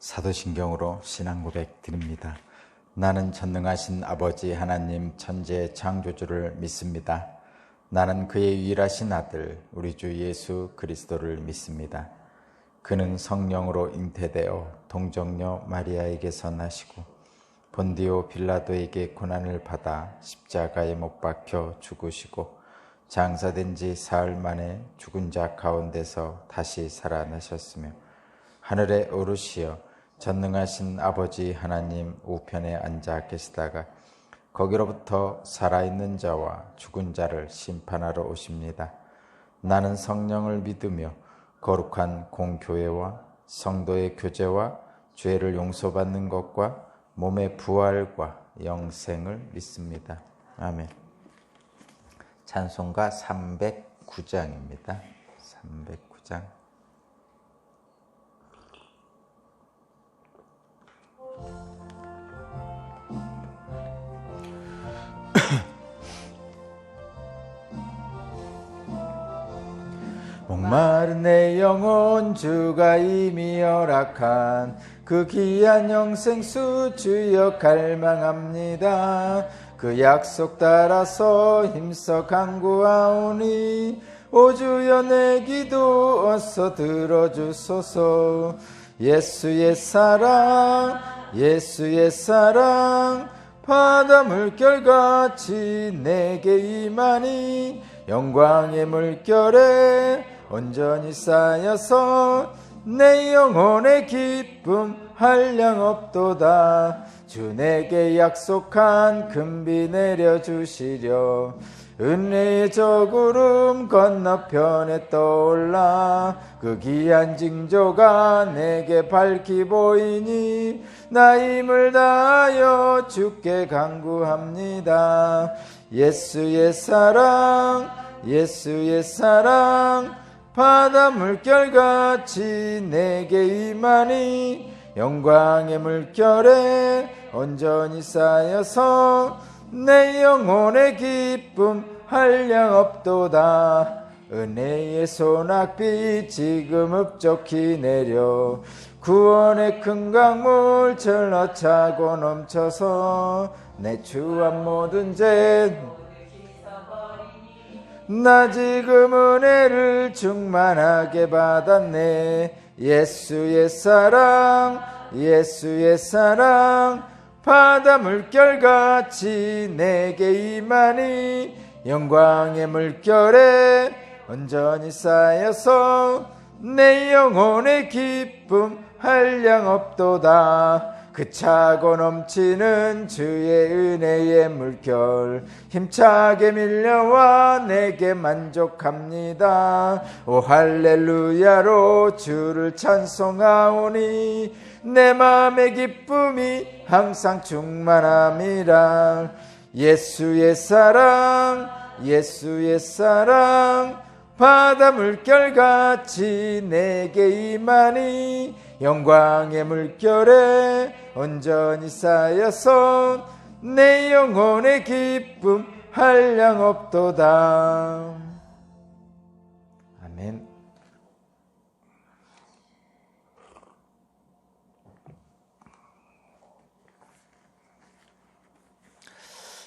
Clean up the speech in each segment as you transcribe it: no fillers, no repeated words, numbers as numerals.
사도신경으로 신앙 고백 드립니다. 나는 전능하신 아버지 하나님 천지의 창조주를 믿습니다. 나는 그의 유일하신 아들 우리 주 예수 그리스도를 믿습니다. 그는 성령으로 잉태되어 동정녀 마리아에게서 나시고 본디오 빌라도에게 고난을 받아 십자가에 못 박혀 죽으시고 장사된 지 사흘 만에 죽은 자 가운데서 다시 살아나셨으며 하늘에 오르시어 전능하신 아버지 하나님 우편에 앉아 계시다가 거기로부터 살아있는 자와 죽은 자를 심판하러 오십니다. 나는 성령을 믿으며 거룩한 공교회와 성도의 교제와 죄를 용서받는 것과 몸의 부활과 영생을 믿습니다. 아멘. 찬송가 309장입니다. 309장. 목마른 내 영혼 주가 이미 허락한 그 귀한 영생수 주여 갈망합니다. 그 약속 따라서 힘써 간구하오니 오 주여 내 기도 어서 들어주소서. 예수의 사랑 예수의 사랑 바다 물결같이 내게 임하니 영광의 물결에 온전히 쌓여서 내 영혼의 기쁨 한량없도다. 주 내게 약속한 금비 내려주시려 은혜의 저 구름 건너편에 떠올라 그 귀한 징조가 내게 밝히 보이니 나 힘을 다하여 주께 간구합니다. 예수의 사랑 예수의 사랑 바다 물결같이 내게 임하니 영광의 물결에 온전히 쌓여서 내 영혼의 기쁨 한량없도다. 은혜의 소낙비 지금 흡족히 내려 구원의 큰 강물 절로 차고 넘쳐서 내 추한 모든 죄 나 지금 은혜를 충만하게 받았네. 예수의 사랑 예수의 사랑 바다 물결같이 내게 임하니 영광의 물결에 온전히 쌓여서 내 영혼의 기쁨 한량없도다. 그 차고 넘치는 주의 은혜의 물결 힘차게 밀려와 내게 만족합니다. 오 할렐루야로 주를 찬송하오니 내 마음의 기쁨이 항상 충만함이라. 예수의 사랑 예수의 사랑 바다 물결같이 내게 임하니 영광의 물결에 온전히 쌓여서 내 영혼의 기쁨 한량없도다. 아멘.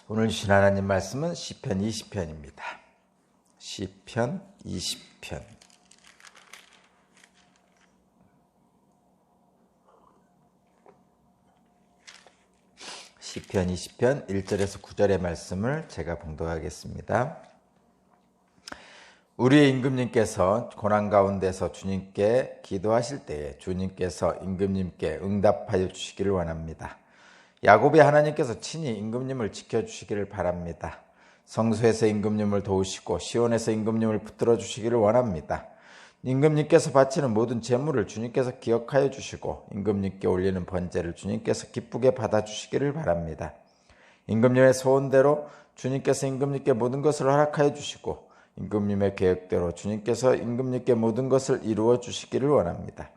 오늘 주신 하나님 말씀은 시편 20편입니다. 시편 20편. 시편 20편 1절에서 9절의 말씀을 제가 봉독하겠습니다. 우리의 임금님께서 고난 가운데서 주님께 기도하실 때에 주님께서 임금님께 응답하여 주시기를 원합니다. 야곱의 하나님께서 친히 임금님을 지켜주시기를 바랍니다. 성소에서 임금님을 도우시고 시온에서 임금님을 붙들어 주시기를 원합니다. 임금님께서 바치는 모든 제물을 주님께서 기억하여 주시고 임금님께 올리는 번제를 주님께서 기쁘게 받아주시기를 바랍니다. 임금님의 소원대로 주님께서 임금님께 모든 것을 허락하여 주시고 임금님의 계획대로 주님께서 임금님께 모든 것을 이루어 주시기를 원합니다.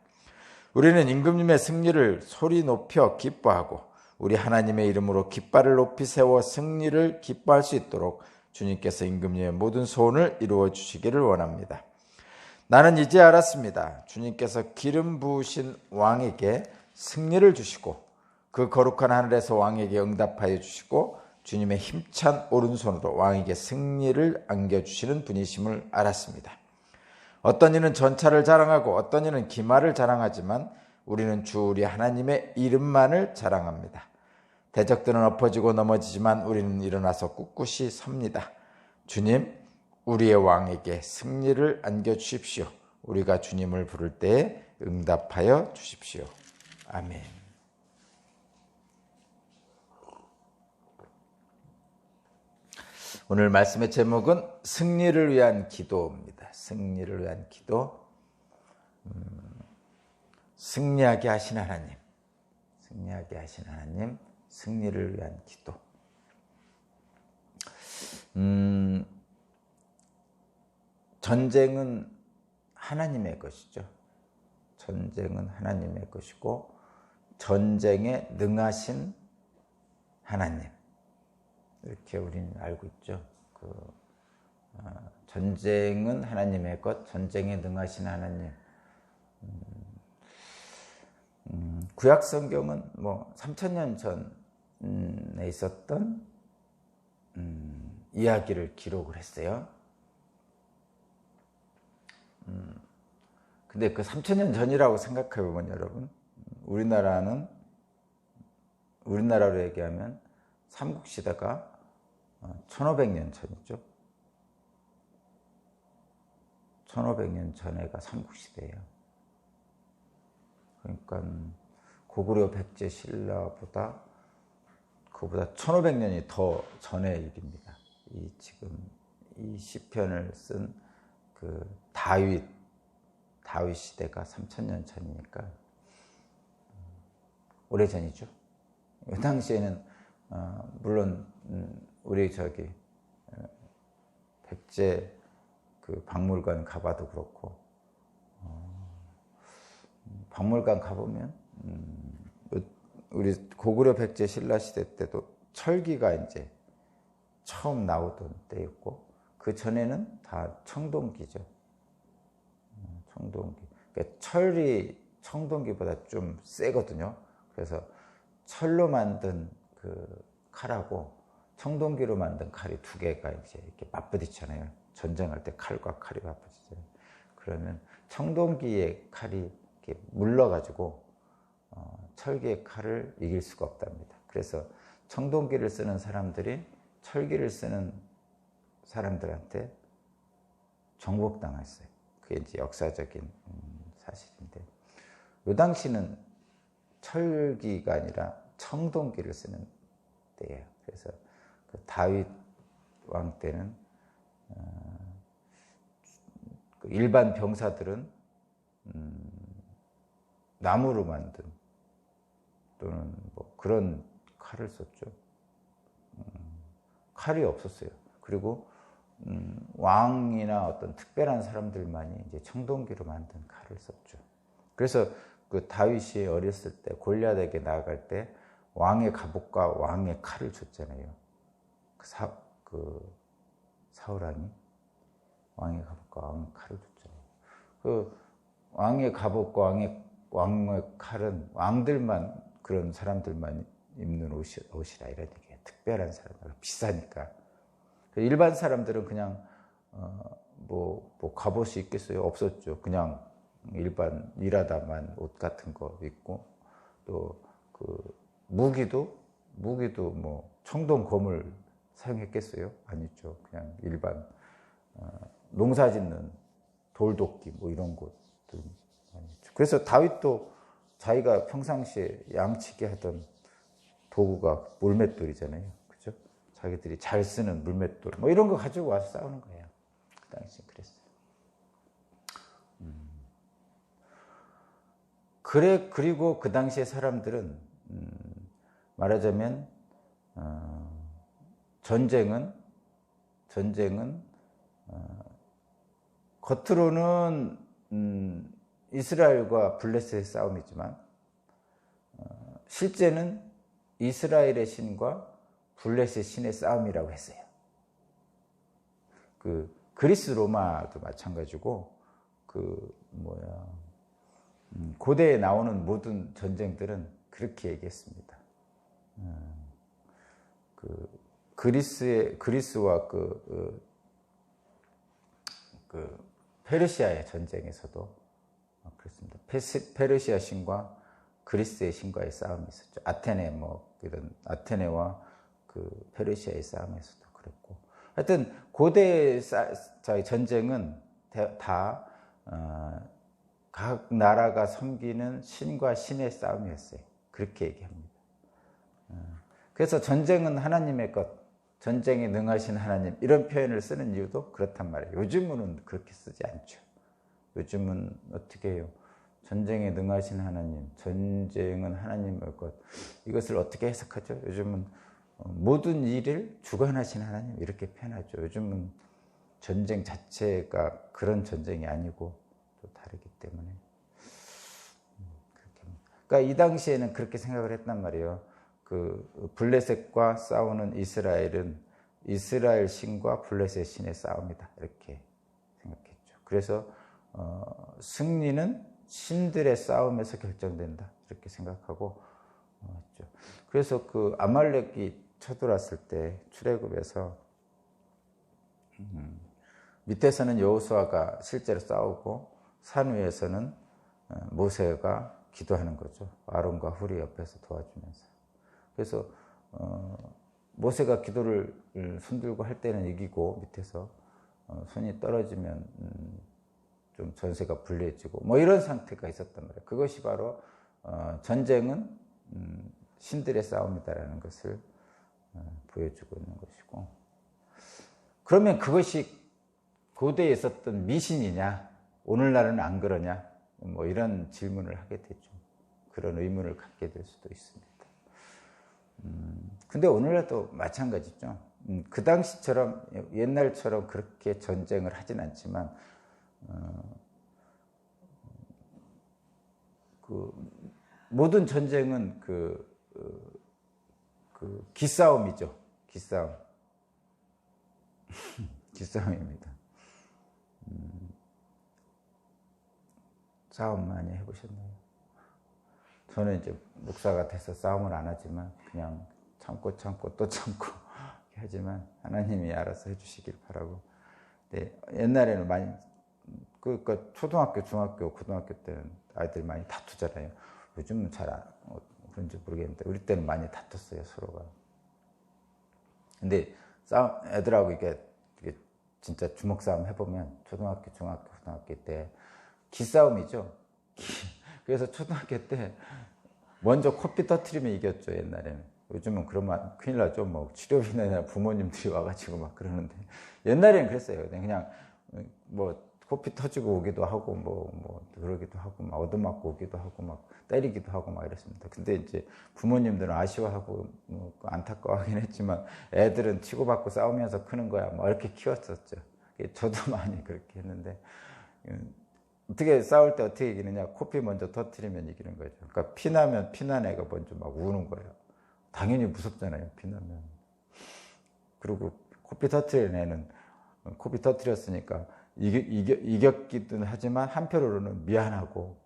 우리는 임금님의 승리를 소리 높여 기뻐하고 우리 하나님의 이름으로 깃발을 높이 세워 승리를 기뻐할 수 있도록 주님께서 임금님의 모든 소원을 이루어 주시기를 원합니다. 나는 이제 알았습니다. 주님께서 기름 부으신 왕에게 승리를 주시고 그 거룩한 하늘에서 왕에게 응답하여 주시고 주님의 힘찬 오른손으로 왕에게 승리를 안겨주시는 분이심을 알았습니다. 어떤 이는 전차를 자랑하고 어떤 이는 기마를 자랑하지만 우리는 주 우리 하나님의 이름만을 자랑합니다. 대적들은 엎어지고 넘어지지만 우리는 일어나서 꿋꿋이 섭니다. 주님, 우리의 왕에게 승리를 안겨주십시오. 우리가 주님을 부를 때에 응답하여 주십시오. 아멘. 오늘 말씀의 제목은 승리를 위한 기도입니다. 승리를 위한 기도. 승리하게 하신 하나님, 승리하게 하신 하나님, 승리를 위한 기도. 전쟁은 하나님의 것이죠. 전쟁은 하나님의 것이고 전쟁에 능하신 하나님, 이렇게 우리는 알고 있죠. 전쟁은 하나님의 것, 전쟁에 능하신 하나님. 구약 성경은 뭐 3000년 전에 있었던 이야기를 기록을 했어요. 근데 그 3000년 전이라고 생각해 보면 여러분, 우리나라로 얘기하면 삼국시대가 1500년 전이죠. 1500년 전에가 삼국시대예요. 그러니까 고구려 백제 신라보다 그보다 1500년이 더 전의 일입니다. 지금 이 시편을 쓴 그 다윗 시대가 3000년 전이니까 오래전이죠. 그 당시에는 물론 우리 백제 그 박물관 가봐도 그렇고, 박물관 가보면 우리 고구려 백제 신라 시대 때도 철기가 이제 처음 나오던 때였고, 그 전에는 다 청동기죠. 청동기. 그러니까 철이 청동기보다 좀 세거든요. 그래서 철로 만든 그 칼하고 청동기로 만든 칼이 두 개가 이제 이렇게 맞부딪잖아요. 전쟁할 때 칼과 칼이 맞부딪잖아요. 그러면 청동기의 칼이 이렇게 물러가지고 철기의 칼을 이길 수가 없답니다. 그래서 청동기를 쓰는 사람들이 철기를 쓰는 사람들한테 정복당했어요. 그게 이제 역사적인 사실인데, 이 당시는 철기가 아니라 청동기를 쓰는 때예요. 그래서 그 다윗 왕 때는 그 일반 병사들은 나무로 만든 또는 뭐 그런 칼을 썼죠. 칼이 없었어요. 그리고 왕이나 어떤 특별한 사람들만이 이제 청동기로 만든 칼을 썼죠. 그래서 그 다윗이 어렸을 때 골리앗에게 나아갈 때 왕의 갑옷과 왕의 칼을 줬잖아요. 사울 왕이 왕의 갑옷과 왕의 칼을 줬잖아요. 그 왕의 갑옷과 왕의 칼은 왕들만, 그런 사람들만 입는 옷이라 이런 얘기예요. 특별한 사람들, 비싸니까. 일반 사람들은 그냥 뭐 갑옷이 있겠어요? 없었죠. 그냥 일반 일하다만 옷 같은 거 입고, 또 그 무기도 뭐 청동검을 사용했겠어요? 아니죠. 그냥 일반 농사 짓는 돌도끼 뭐 이런 것들 아니죠. 그래서 다윗도 자기가 평상시에 양치기 하던 도구가 물맷돌이잖아요. 그죠? 자기들이 잘 쓰는 물맷돌 뭐 이런 거 가지고 와서 싸우는 거예요. 그 당시에 그랬어요. 그리고 그 당시에 사람들은 말하자면 전쟁은 겉으로는 이스라엘과 블레셋의 싸움이지만 실제는 이스라엘의 신과 블레셋 신의 싸움이라고 했어요. 그리스 로마도 마찬가지고 고대에 나오는 모든 전쟁들은 그렇게 얘기했습니다. 그리스와 페르시아의 전쟁에서도 그렇습니다. 페르시아 신과 그리스의 신과의 싸움이 있었죠. 아테네와 그 페르시아의 싸움에서도 그랬고, 하여튼 고대의 전쟁은 다 각 나라가 섬기는 신과 신의 싸움이었어요. 그렇게 얘기합니다. 그래서 전쟁은 하나님의 것, 전쟁에 능하신 하나님, 이런 표현을 쓰는 이유도 그렇단 말이에요. 요즘은 그렇게 쓰지 않죠. 요즘은 어떻게 해요? 전쟁에 능하신 하나님, 전쟁은 하나님의 것, 이것을 어떻게 해석하죠? 요즘은 모든 일을 주관하신 하나님, 이렇게 표현하죠. 요즘은 전쟁 자체가 그런 전쟁이 아니고 또 다르기 때문에 그렇게 합니다. 그러니까 이 당시에는 그렇게 생각을 했단 말이에요. 그 블레셋과 싸우는 이스라엘은 이스라엘 신과 블레셋 신의 싸움이다, 이렇게 생각했죠. 그래서 승리는 신들의 싸움에서 결정된다, 이렇게 생각하고 했죠. 그래서 그 아말렉이 쳐들어왔을 때 출애굽에서 밑에서는 여호수아가 실제로 싸우고 산 위에서는 모세가 기도하는 거죠. 아론과 훌이 옆에서 도와주면서. 그래서 모세가 기도를 손들고 할 때는 이기고, 밑에서 손이 떨어지면 좀 전세가 불리해지고 뭐 이런 상태가 있었단 말이에요. 그것이 바로 전쟁은 신들의 싸움이다라는 것을 보여주고 있는 것이고, 그러면 그것이 고대에 있었던 미신이냐, 오늘날은 안 그러냐, 뭐 이런 질문을 하게 되죠. 그런 의문을 갖게 될 수도 있습니다. 근데 오늘날도 마찬가지죠. 그 당시처럼, 옛날처럼 그렇게 전쟁을 하진 않지만 모든 전쟁은 기싸움이죠. 기싸움. 기싸움입니다. 싸움 많이 해보셨나요? 저는 이제 목사가 돼서 싸움을 안 하지만 그냥 참고 또 참고 하지만 하나님이 알아서 해주시길 바라고. 네, 옛날에는 많이, 그러니까 초등학교, 중학교, 고등학교 때는 아이들이 많이 다투잖아요. 요즘은 잘 그런지 모르겠는데 우리 때는 많이 다퉜어요, 서로가. 근데 애들하고 이게 진짜 주먹 싸움 해보면 초등학교, 중학교, 고등학교 때 기싸움이죠. 그래서 초등학교 때 먼저 코피 터트리면 이겼죠, 옛날에는. 요즘은 그러면 큰일 나죠. 뭐 치료비나 부모님들이 와가지고 막 그러는데, 옛날에는 그랬어요. 그냥 뭐 코피 터지고 오기도 하고 뭐 그러기도 하고 막 얻어맞고 오기도 하고 막 때리기도 하고 막 이랬습니다. 근데 이제 부모님들은 아쉬워하고 뭐 안타까워하긴 했지만 애들은 치고받고 싸우면서 크는 거야, 뭐 이렇게 키웠었죠. 저도 많이 그렇게 했는데, 어떻게 싸울 때 어떻게 이기느냐? 코피 먼저 터트리면 이기는 거죠. 그러니까 피나면 피난 애가 먼저 막 우는 거예요. 당연히 무섭잖아요, 피나면. 그리고 코피 터트린 애는 코피 터트렸으니까 이겼기도 하지만 한편으로는 미안하고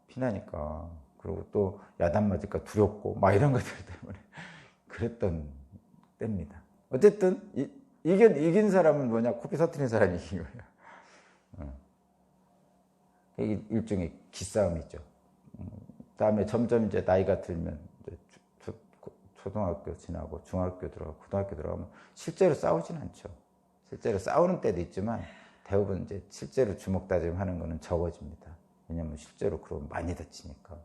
피나니까, 그리고 또 야단 맞을까 두렵고 막 이런 것들 때문에 그랬던 때입니다. 어쨌든 이긴 사람은 뭐냐? 코피 터트린 사람이 이긴 거예요. 일종의 기싸움이죠. 다음에 점점 이제 나이가 들면 이제 초등학교 지나고 중학교 들어가고 고등학교 들어가면 실제로 싸우진 않죠. 실제로 싸우는 때도 있지만 대부분 이제 실제로 주먹 다짐하는 거는 적어집니다. 왜냐하면 실제로 그러면 많이 다치니까.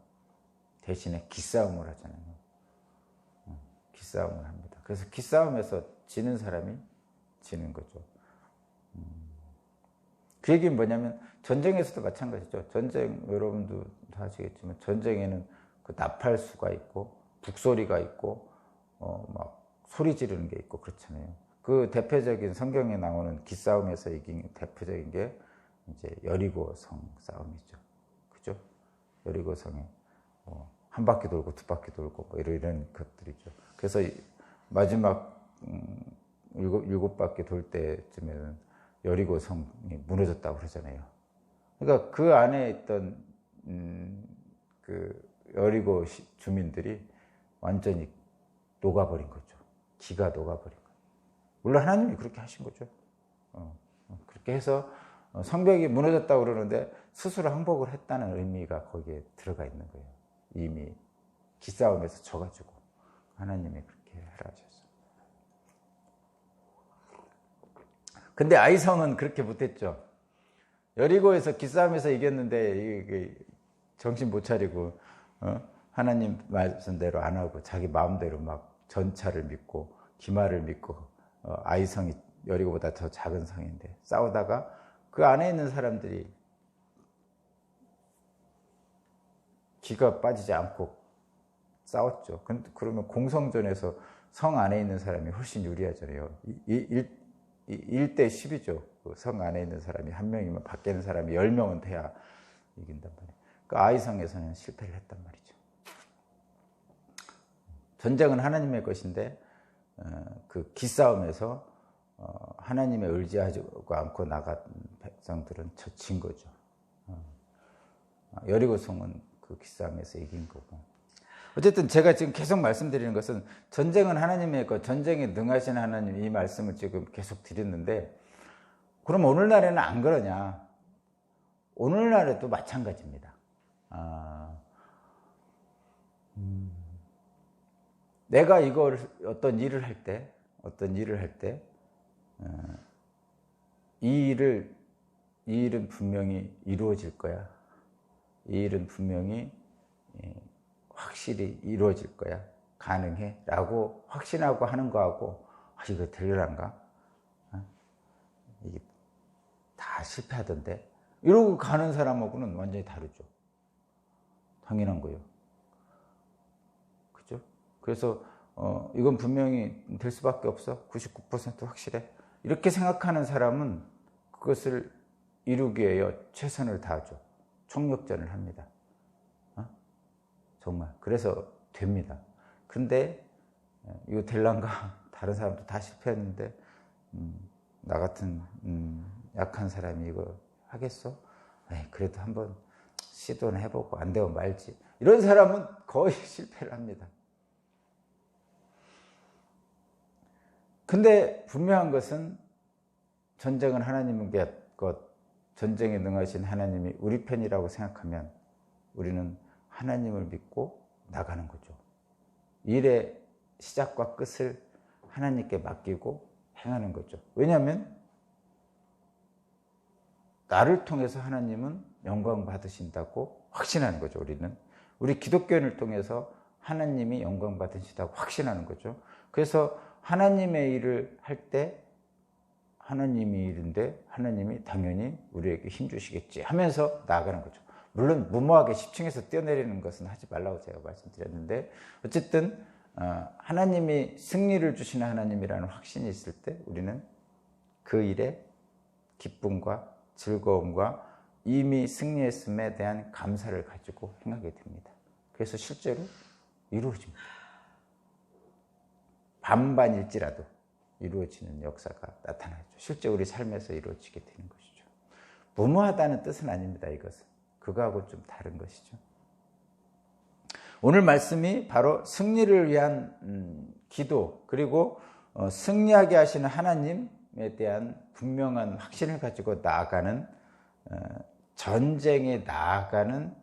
대신에 기싸움을 하잖아요. 기싸움을 합니다. 그래서 기싸움에서 지는 사람이 지는 거죠. 그 얘기는 뭐냐면 전쟁에서도 마찬가지죠. 전쟁, 여러분도 다 아시겠지만 전쟁에는 그 나팔수가 있고 북소리가 있고 막 소리 지르는 게 있고 그렇잖아요. 그 대표적인 성경에 나오는 기싸움에서 이긴 대표적인 게 이제 여리고성 싸움이죠. 그죠? 여리고성에 한 바퀴 돌고 두 바퀴 돌고 뭐 이런 것들이죠. 그래서 마지막 일곱 바퀴 돌 때쯤에는 여리고성이 무너졌다고 그러잖아요. 그러니까 그 안에 있던 그 여리고 주민들이 완전히 녹아버린 거죠. 기가 녹아버린 거예요. 물론 하나님이 그렇게 하신 거죠. 그렇게 해서 성벽이 무너졌다고 그러는데 스스로 항복을 했다는 의미가 거기에 들어가 있는 거예요. 이미 기싸움에서 져가지고 하나님이 그렇게 하라 하셨어요. 근데 아이성은 그렇게 못했죠. 여리고에서 기싸움에서 이겼는데 정신 못 차리고 하나님 말씀대로 안 하고 자기 마음대로 막 전차를 믿고 기마를 믿고 아이성이 여리고보다 더 작은 성인데 싸우다가 그 안에 있는 사람들이 기가 빠지지 않고 싸웠죠. 그러면 공성전에서 성 안에 있는 사람이 훨씬 유리하잖아요. 1대 10이죠. 성 안에 있는 사람이 한 명이면 밖에 있는 사람이 10명은 돼야 이긴단 말이에요. 그 아이성에서는 실패를 했단 말이죠. 전쟁은 하나님의 것인데 그 기싸움에서 하나님의 의지하지 않고 나간 백성들은 진 거죠. 여리고성은 그 기싸움에서 이긴 거고. 어쨌든 제가 지금 계속 말씀드리는 것은 전쟁은 하나님의 것, 전쟁에 능하신 하나님 이 말씀을 지금 계속 드렸는데 그럼 오늘날에는 안 그러냐? 오늘날에도 마찬가지입니다. 내가 이걸 어떤 일을 할 때, 이 일은 분명히 이루어질 거야. 이 일은 분명히 확실히 이루어질 거야. 가능해. 라고 확신하고 하는 거하고, 이거 되려란가? 이게 다 실패하던데? 이러고 가는 사람하고는 완전히 다르죠. 당연한 거예요. 그죠? 그래서, 이건 분명히 될 수밖에 없어. 99% 확실해. 이렇게 생각하는 사람은 그것을 이루기 위해 최선을 다하죠. 총력전을 합니다. 정말. 그래서 됩니다. 근데 이거 될란가? 다른 사람도 다 실패했는데 나 같은 약한 사람이 이거 하겠어? 그래도 한번 시도는 해보고 안 되면 말지. 이런 사람은 거의 실패를 합니다. 근데 분명한 것은 전쟁은 하나님의 것, 전쟁에 능하신 하나님이 우리 편이라고 생각하면 우리는 하나님을 믿고 나가는 거죠. 일의 시작과 끝을 하나님께 맡기고 행하는 거죠. 왜냐하면 나를 통해서 하나님은 영광 받으신다고 확신하는 거죠. 우리 기독교인을 통해서 하나님이 영광 받으신다고 확신하는 거죠. 그래서 하나님의 일을 할 때 하나님이 일인데 하나님이 당연히 우리에게 힘주시겠지 하면서 나아가는 거죠. 물론 무모하게 10층에서 뛰어내리는 것은 하지 말라고 제가 말씀드렸는데 어쨌든 하나님이 승리를 주시는 하나님이라는 확신이 있을 때 우리는 그 일에 기쁨과 즐거움과 이미 승리했음에 대한 감사를 가지고 행하게 됩니다. 그래서 실제로 이루어집니다. 반반일지라도 이루어지는 역사가 나타나죠. 실제 우리 삶에서 이루어지게 되는 것이죠. 무모하다는 뜻은 아닙니다. 이것은 그거하고 좀 다른 것이죠. 오늘 말씀이 바로 승리를 위한 기도 그리고 승리하게 하시는 하나님에 대한 분명한 확신을 가지고 나아가는 전쟁에 나아가는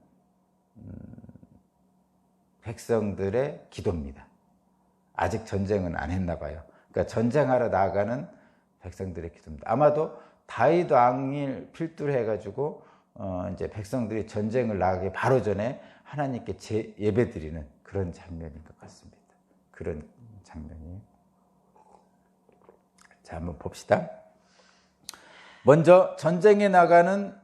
백성들의 기도입니다. 아직 전쟁은 안 했나 봐요. 그러니까 전쟁하러 나아가는 백성들의 기도입니다. 아마도 다윗 왕을 필두로 해가지고 이제 백성들이 전쟁을 나가기 바로 전에 하나님께 예배드리는 그런 장면인 것 같습니다. 그런 장면이에요. 자, 한번 봅시다. 먼저 전쟁에 나가는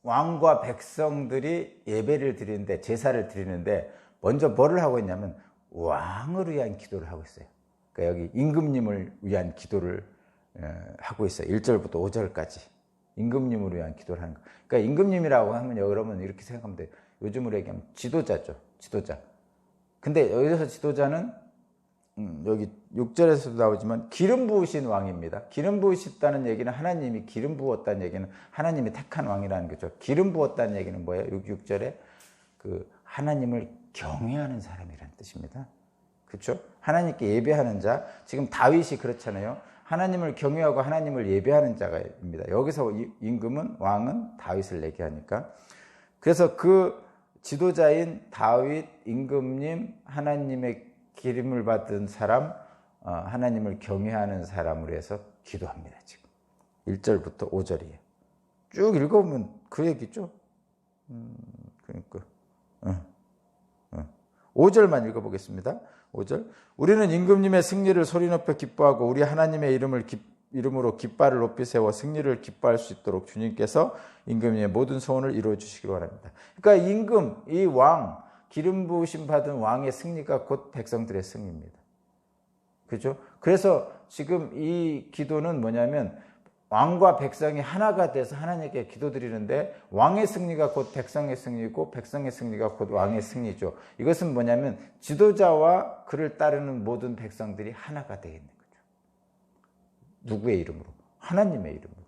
왕과 백성들이 예배를 드리는데 제사를 드리는데 먼저 뭐를 하고 있냐면 왕을 위한 기도를 하고 있어요. 그러니까 여기 임금님을 위한 기도를 하고 있어요. 1절부터 5절까지 임금님을 위한 기도를 하는 거. 그러니까 임금님이라고 하면 여러분 이렇게 생각하면 돼요. 요즘으로 얘기하면 지도자죠. 지도자. 근데 여기서 지도자는 여기 6절에서도 나오지만 기름 부으신 왕입니다. 기름 부으셨다는 얘기는 하나님이 기름 부었다는 얘기는 하나님이 택한 왕이라는 거죠. 기름 부었다는 얘기는 뭐예요? 6절에 그 하나님을 경외하는 사람이라는 뜻입니다. 그렇죠? 하나님께 예배하는 자. 지금 다윗이 그렇잖아요. 하나님을 경외하고 하나님을 예배하는 자가입니다. 여기서 임금은 왕은 다윗을 얘기하니까. 그래서 그 지도자인 다윗, 임금님, 하나님의 기름을 받은 사람, 하나님을 경외하는 사람으로 해서 기도합니다. 지금 1절부터 5절이에요. 쭉 읽어보면 그 얘기죠. 그러니까 5절만 읽어보겠습니다. 5절. 우리는 임금님의 승리를 소리 높여 기뻐하고 우리 하나님의 이름으로 깃발을 높이 세워 승리를 기뻐할 수 있도록 주님께서 임금님의 모든 소원을 이루어 주시기 바랍니다. 그러니까 임금, 이 왕, 기름 부으심 받은 왕의 승리가 곧 백성들의 승리입니다. 그죠? 그래서 지금 이 기도는 뭐냐면 왕과 백성이 하나가 돼서 하나님께 기도드리는데 왕의 승리가 곧 백성의 승리고 백성의 승리가 곧 왕의 승리죠. 이것은 뭐냐면 지도자와 그를 따르는 모든 백성들이 하나가 되어 있는 거죠. 누구의 이름으로? 하나님의 이름으로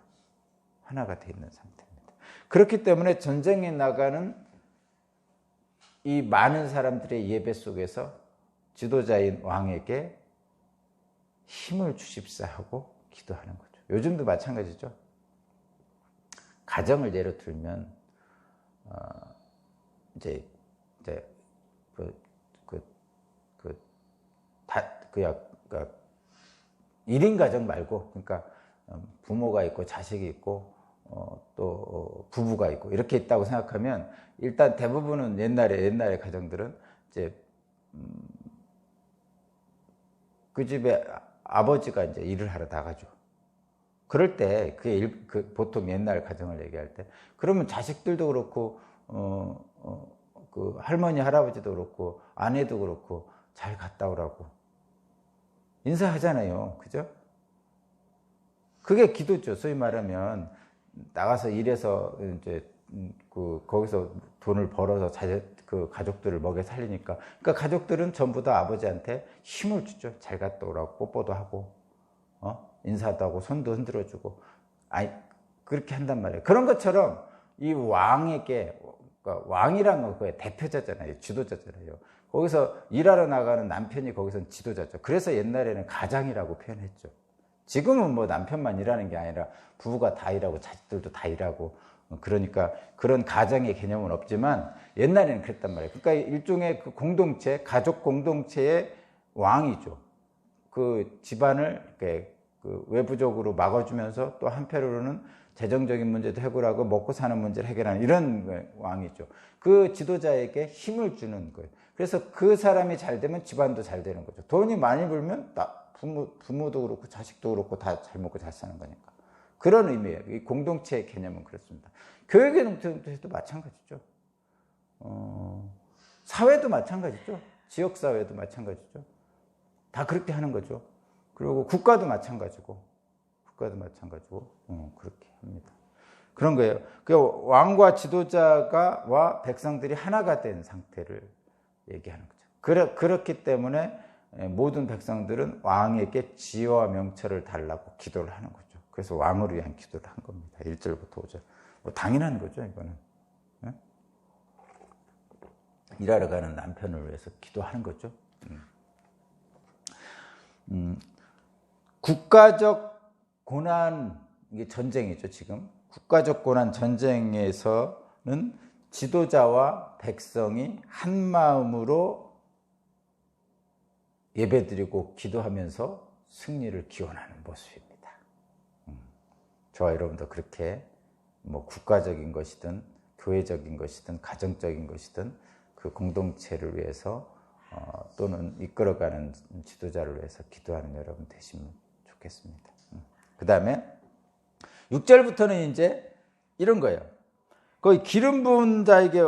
하나가 되어 있는 상태입니다. 그렇기 때문에 전쟁에 나가는 이 많은 사람들의 예배 속에서 지도자인 왕에게 힘을 주십사 하고 기도하는 거죠. 요즘도 마찬가지죠. 가정을 예로 들면 이제 그러니까 1인 가정 말고, 그러니까 부모가 있고 자식이 있고 또 부부가 있고 이렇게 있다고 생각하면 일단 대부분은 옛날의 가정들은 이제 그 집에 아버지가 이제 일을 하러 나가죠. 그럴 때 그 보통 옛날 가정을 얘기할 때 그러면 자식들도 그렇고 그 할머니 할아버지도 그렇고 아내도 그렇고 잘 갔다 오라고 인사하잖아요. 그죠? 그게 기도죠. 소위 말하면 나가서 일해서 이제 거기서 돈을 벌어서 그 가족들을 먹여 살리니까. 그러니까 가족들은 전부 다 아버지한테 힘을 주죠. 잘 갔다 오라고 뽀뽀도 하고, 인사도 하고, 손도 흔들어주고. 그렇게 한단 말이에요. 그런 것처럼 이 왕에게, 그러니까 왕이란 건 그의 대표자잖아요. 지도자잖아요. 거기서 일하러 나가는 남편이 거기서는 지도자죠. 그래서 옛날에는 가장이라고 표현했죠. 지금은 뭐 남편만 일하는 게 아니라 부부가 다 일하고 자식들도 다 일하고, 그러니까 그런 가정의 개념은 없지만 옛날에는 그랬단 말이에요. 그러니까 일종의 그 공동체, 가족 공동체의 왕이죠. 그 집안을 그 외부적으로 막아주면서 또 한편으로는 재정적인 문제도 해결하고 먹고 사는 문제를 해결하는 이런 왕이죠. 그 지도자에게 힘을 주는 거예요. 그래서 그 사람이 잘 되면 집안도 잘 되는 거죠. 돈이 많이 벌면 부모도 그렇고 자식도 그렇고 다 잘 먹고 잘 사는 거니까. 그런 의미예요. 이 공동체의 개념은 그렇습니다. 교육의 공동체도 마찬가지죠. 사회도 마찬가지죠. 지역사회도 마찬가지죠. 다 그렇게 하는 거죠. 그리고 국가도 마찬가지고 그렇게 합니다. 그런 거예요. 그 왕과 지도자와 백성들이 하나가 된 상태를 얘기하는 거죠. 그렇기 때문에 모든 백성들은 왕에게 지혜와 명철을 달라고 기도를 하는 거죠. 그래서 왕을 위한 기도를 한 겁니다. 1절부터 5절. 뭐 당연한 거죠, 이거는. 네? 일하러 가는 남편을 위해서 기도하는 거죠. 국가적 고난, 이게 전쟁이죠, 지금. 국가적 고난 전쟁에서는 지도자와 백성이 한 마음으로 예배드리고 기도하면서 승리를 기원하는 모습입니다. 저와 여러분도 그렇게 뭐 국가적인 것이든 교회적인 것이든 가정적인 것이든 그 공동체를 위해서 또는 이끌어가는 지도자를 위해서 기도하는 여러분 되시면 좋겠습니다. 그 다음에 6절부터는 이제 이런 거예요. 거기 기름 부은 자에게,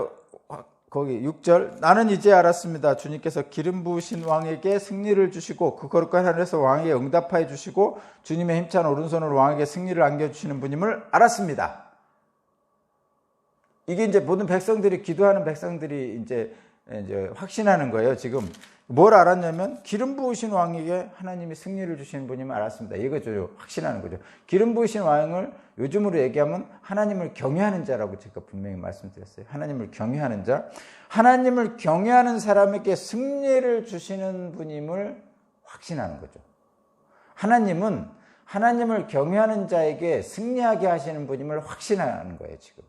거기 6절, 나는 이제 알았습니다. 주님께서 기름 부으신 왕에게 승리를 주시고 그 거룩한 하늘에서 왕에게 응답하여 주시고 주님의 힘찬 오른손으로 왕에게 승리를 안겨주시는 분임을 알았습니다. 이게 이제 모든 백성들이, 기도하는 백성들이 이제 이제 확신하는 거예요. 지금 뭘 알았냐면 기름 부으신 왕에게 하나님이 승리를 주시는 분임을 알았습니다. 이거죠. 확신하는 거죠. 기름 부으신 왕을 요즘으로 얘기하면 하나님을 경외하는 자라고 제가 분명히 말씀드렸어요. 하나님을 경외하는 자. 하나님을 경외하는 사람에게 승리를 주시는 분임을 확신하는 거죠. 하나님은 하나님을 경외하는 자에게 승리하게 하시는 분임을 확신하는 거예요, 지금.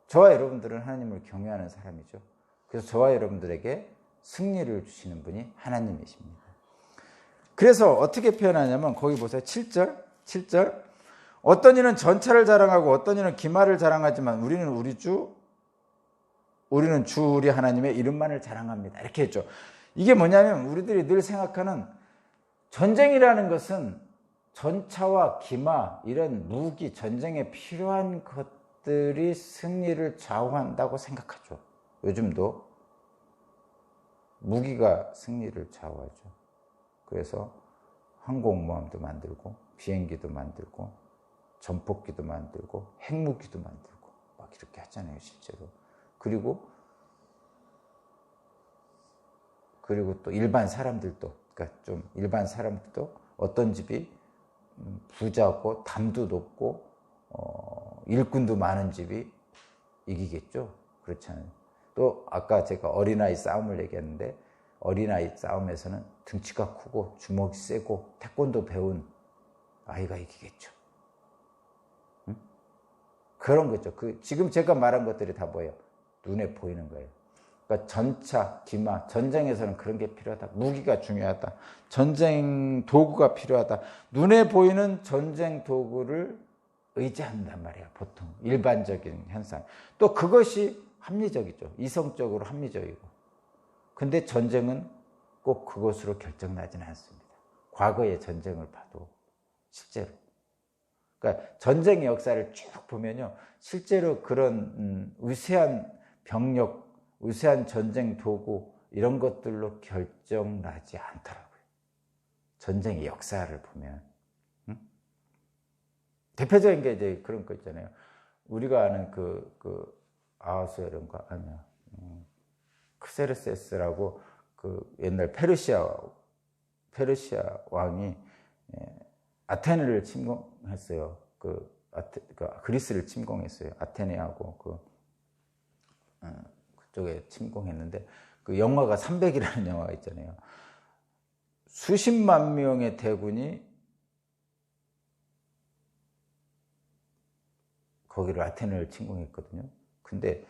저와 여러분들은 하나님을 경외하는 사람이죠. 그래서 저와 여러분들에게 승리를 주시는 분이 하나님이십니다. 그래서 어떻게 표현하냐면 거기 보세요. 7절. 어떤 이는 전차를 자랑하고 어떤 이는 기마를 자랑하지만 우리는 주 우리 하나님의 이름만을 자랑합니다. 이렇게 했죠. 이게 뭐냐면 우리들이 늘 생각하는 전쟁이라는 것은 전차와 기마 이런 무기, 전쟁에 필요한 것들이 승리를 좌우한다고 생각하죠. 요즘도 무기가 승리를 좌우하죠. 그래서 항공모함도 만들고 비행기도 만들고 전폭기도 만들고 핵무기도 만들고 막 이렇게 하잖아요, 실제로. 그리고 또 일반 사람들도, 그러니까 좀 일반 사람들도 어떤 집이 부자고 담도 높고 일꾼도 많은 집이 이기겠죠. 그렇잖아요. 또 아까 제가 어린아이 싸움을 얘기했는데 어린아이 싸움에서는 등치가 크고 주먹이 세고 태권도 배운 아이가 이기겠죠. 응? 그런 거죠. 지금 제가 말한 것들이 다 뭐예요? 눈에 보이는 거예요. 그러니까 전차, 기마, 전쟁에서는 그런 게 필요하다. 무기가 중요하다. 전쟁 도구가 필요하다. 눈에 보이는 전쟁 도구를 의지한단 말이에요. 보통 일반적인 현상. 또 그것이 합리적이죠. 이성적으로 합리적이고. 근데 전쟁은 꼭 그것으로 결정나지는 않습니다. 과거의 전쟁을 봐도 실제로. 그러니까 전쟁의 역사를 쭉 보면요. 실제로 그런 우세한 병력, 우세한 전쟁 도구 이런 것들로 결정나지 않더라고요. 전쟁의 역사를 보면. 응? 대표적인 게 이제 그런 거 있잖아요. 우리가 아는 아하수에론가 아니야. 크세르세스라고 옛날 페르시아 왕이 아테네를 침공했어요. 그리스를 침공했어요. 아테네하고 그쪽에 침공했는데 그 영화가 300이라는 영화가 있잖아요. 수십만 명의 대군이 거기를 아테네를 침공했거든요. 근데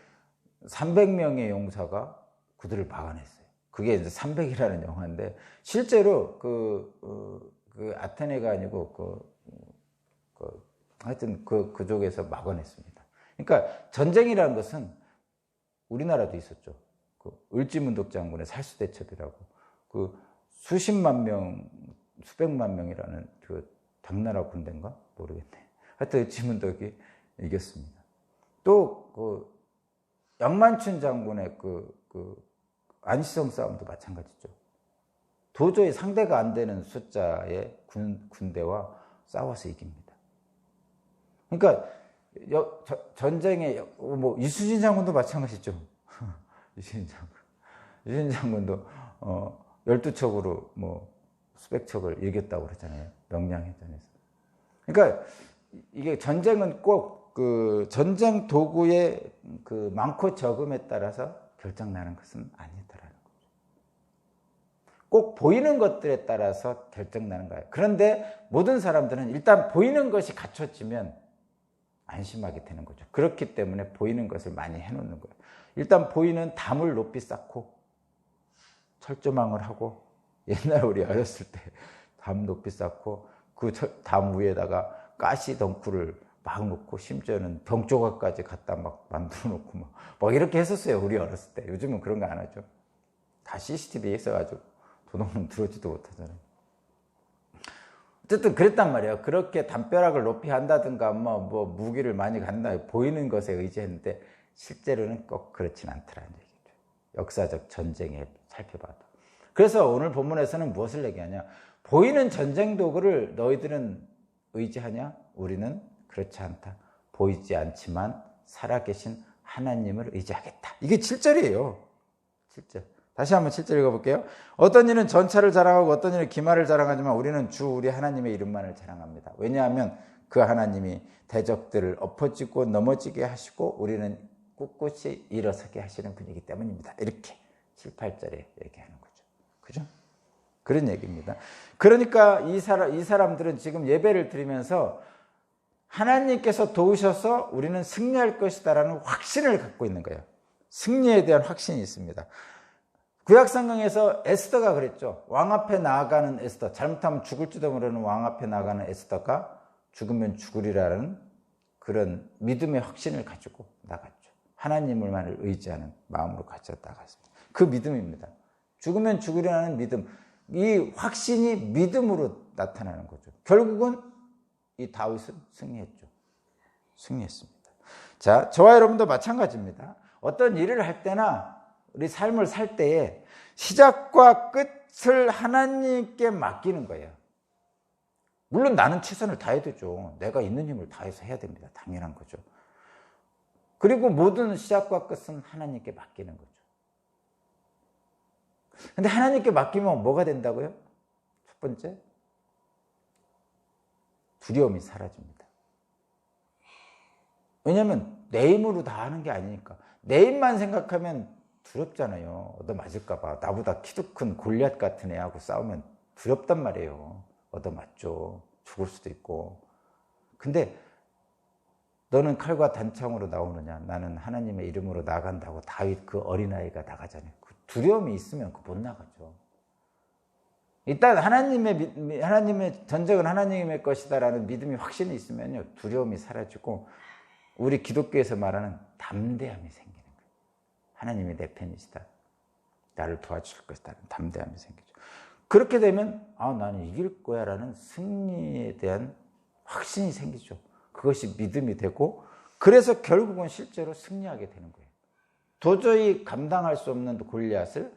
300명의 용사가 그들을 막아냈어요. 그게 이제 300이라는 영화인데 실제로 그 아테네가 아니고 하여튼 그쪽에서 막아냈습니다. 그러니까 전쟁이라는 것은 우리나라도 있었죠. 을지문덕 장군의 살수대첩이라고 수십만 명, 수백만 명이라는 당나라 군대인가 모르겠네. 하여튼 을지문덕이 이겼습니다. 또 양만춘 장군의 안시성 싸움도 마찬가지죠. 도저히 상대가 안 되는 숫자의 군대와 싸워서 이깁니다. 그러니까 전쟁에 이수진 장군도 마찬가지죠. 이수진 장군도 12척으로 수백 척을 이겼다고 그러잖아요. 명량해전에서. 그러니까 이게 전쟁은 꼭 전쟁 도구의 많고 적음에 따라서 결정나는 것은 아니더라는 거죠. 꼭 보이는 것들에 따라서 결정나는 거예요. 그런데 모든 사람들은 일단 보이는 것이 갖춰지면 안심하게 되는 거죠. 그렇기 때문에 보이는 것을 많이 해놓는 거예요. 일단 보이는 담을 높이 쌓고 철조망을 하고 옛날 우리 어렸을 때 담 높이 쌓고 그 담 위에다가 가시 덩쿨을 막 놓고 심지어는 병조각까지 갖다 막 만들어 놓고 막 이렇게 했었어요. 우리 어렸을 때. 요즘은 그런 거 안 하죠. 다 CCTV에 있어가지고 도둑놈 들어오지도 못하잖아요. 어쨌든 그랬단 말이에요. 그렇게 담벼락을 높이 한다든가 무기를 많이 간다 보이는 것에 의지했는데 실제로는 꼭 그렇진 않더라는 얘기죠. 역사적 전쟁에 살펴봐도. 그래서 오늘 본문에서는 무엇을 얘기하냐? 보이는 전쟁 도구를 너희들은 의지하냐? 우리는 그렇지 않다. 보이지 않지만 살아계신 하나님을 의지하겠다. 이게 7절이에요. 7절. 다시 한번 7절 읽어볼게요. 어떤 이는 전차를 자랑하고 어떤 이는 기마를 자랑하지만 우리는 주 우리 하나님의 이름만을 자랑합니다. 왜냐하면 그 하나님이 대적들을 엎어지고 넘어지게 하시고 우리는 꿋꿋이 일어서게 하시는 분이기 때문입니다. 이렇게 7, 8절에 얘기하는 거죠. 그죠? 그런 얘기입니다. 그러니까 이 사람들은 지금 예배를 드리면서 하나님께서 도우셔서 우리는 승리할 것이다라는 확신을 갖고 있는 거예요. 승리에 대한 확신이 있습니다. 구약성경에서 에스더가 그랬죠. 왕 앞에 나아가는 에스더, 잘못하면 죽을지도 모르는 왕 앞에 나아가는 에스더가 죽으면 죽으리라는 그런 믿음의 확신을 가지고 나갔죠. 하나님을만을 의지하는 마음으로 가져 나갔습니다. 그 믿음입니다. 죽으면 죽으리라는 믿음, 이 확신이 믿음으로 나타나는 거죠. 결국은 이 다윗은 승리했죠. 승리했습니다. 자, 저와 여러분도 마찬가지입니다. 어떤 일을 할 때나 우리 삶을 살 때에 시작과 끝을 하나님께 맡기는 거예요. 물론 나는 최선을 다해야 되죠. 내가 있는 힘을 다해서 해야 됩니다. 당연한 거죠. 그리고 모든 시작과 끝은 하나님께 맡기는 거죠. 근데 하나님께 맡기면 뭐가 된다고요? 첫 번째, 두려움이 사라집니다. 왜냐하면 내 힘으로 다 하는 게 아니니까. 내 힘만 생각하면 두렵잖아요. 얻어맞을까 봐. 나보다 키도 큰 골리앗 같은 애하고 싸우면 두렵단 말이에요. 얻어맞죠. 죽을 수도 있고. 근데 너는 칼과 단창으로 나오느냐? 나는 하나님의 이름으로 나간다고 다윗 그 어린아이가 나가잖아요. 그 두려움이 있으면 못 나가죠. 일단 하나님의 전쟁은 하나님의 것이다라는 믿음이 확신이 있으면요. 두려움이 사라지고 우리 기독교에서 말하는 담대함이 생기는 거예요. 하나님이 내 편이시다. 나를 도와줄 것이다. 담대함이 생기죠. 그렇게 되면 나는 이길 거야 라는 승리에 대한 확신이 생기죠. 그것이 믿음이 되고 그래서 결국은 실제로 승리하게 되는 거예요. 도저히 감당할 수 없는 골리앗을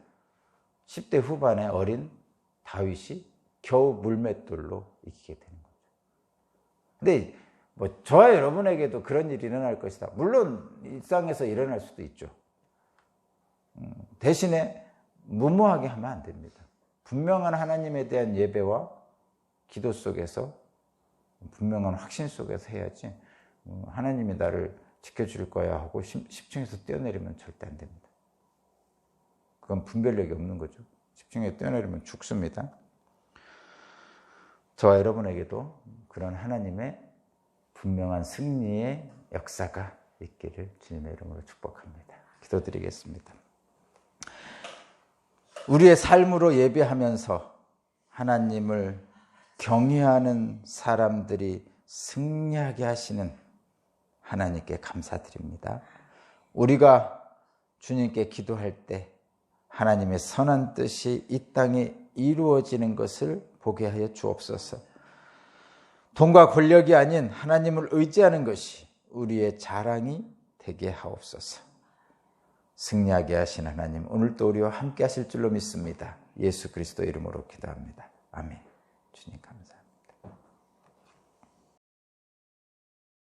10대 후반의 어린 다윗이 겨우 물맷돌로 이기게 되는 거죠. 근데 저와 여러분에게도 그런 일이 일어날 것이다. 물론 일상에서 일어날 수도 있죠. 대신에 무모하게 하면 안 됩니다. 분명한 하나님에 대한 예배와 기도 속에서 분명한 확신 속에서 해야지 하나님이 나를 지켜줄 거야 하고 10층에서 뛰어내리면 절대 안 됩니다. 그건 분별력이 없는 거죠. 10층에 뛰어내리면 죽습니다. 저와 여러분에게도 그런 하나님의 분명한 승리의 역사가 있기를 주님의 이름으로 축복합니다. 기도드리겠습니다. 우리의 삶으로 예배하면서 하나님을 경외하는 사람들이 승리하게 하시는 하나님께 감사드립니다. 우리가 주님께 기도할 때 하나님의 선한 뜻이 이 땅에 이루어지는 것을 보게 하여 주옵소서. 돈과 권력이 아닌 하나님을 의지하는 것이 우리의 자랑이 되게 하옵소서. 승리하게 하신 하나님, 오늘도 우리와 함께 하실 줄로 믿습니다. 예수 그리스도 이름으로 기도합니다. 아멘. 주님 감사합니다.